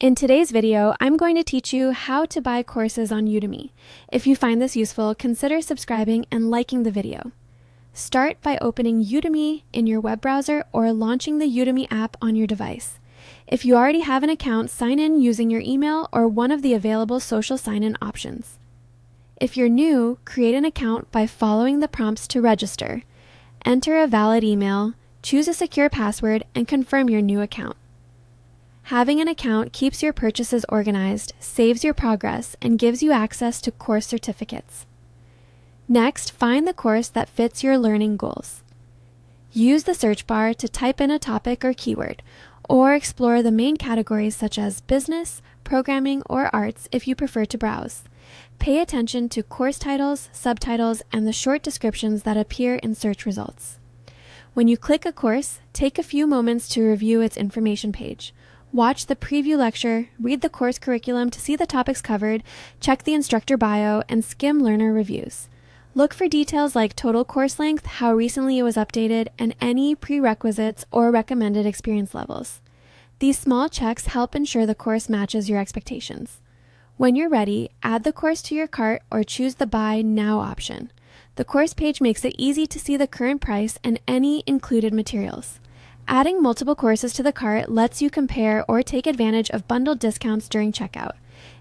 In today's video, I'm going to teach you how to buy courses on Udemy. If you find this useful, consider subscribing and liking the video. Start by opening Udemy in your web browser or launching the Udemy app on your device. If you already have an account, sign in using your email or one of the available social sign-in options. If you're new, create an account by following the prompts to register. Enter a valid email, choose a secure password, and confirm your new account. Having an account keeps your purchases organized, saves your progress, and gives you access to course certificates. Next, find the course that fits your learning goals. Use the search bar to type in a topic or keyword, or explore the main categories such as business, programming, or arts if you prefer to browse. Pay attention to course titles, subtitles, and the short descriptions that appear in search results. When you click a course, take a few moments to review its information page. Watch the preview lecture, read the course curriculum to see the topics covered, check the instructor bio, and skim learner reviews. Look for details like total course length, how recently it was updated, and any prerequisites or recommended experience levels. These small checks help ensure the course matches your expectations. When you're ready, add the course to your cart or choose the Buy Now option. The course page makes it easy to see the current price and any included materials. Adding multiple courses to the cart lets you compare or take advantage of bundled discounts during checkout.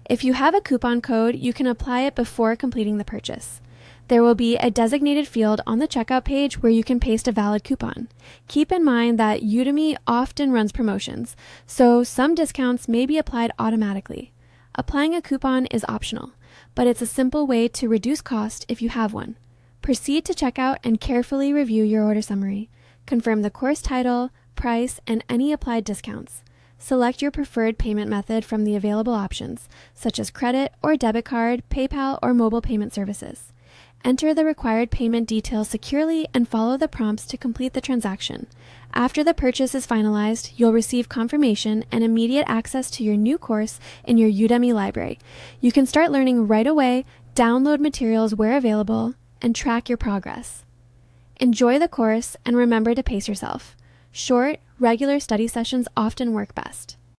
If you have a coupon code, you can apply it before completing the purchase. There will be a designated field on the checkout page where you can paste a valid coupon. Keep in mind that Udemy often runs promotions, so some discounts may be applied automatically. Applying a coupon is optional, but it's a simple way to reduce cost if you have one. Proceed to checkout and carefully review your order summary. Confirm the course title, price, and any applied discounts. Select your preferred payment method from the available options, such as credit or debit card, PayPal, or mobile payment services. Enter the required payment details securely and follow the prompts to complete the transaction. After the purchase is finalized, you'll receive confirmation and immediate access to your new course in your Udemy library. You can start learning right away, download materials where available, and track your progress. Enjoy the course and remember to pace yourself. Short, regular study sessions often work best.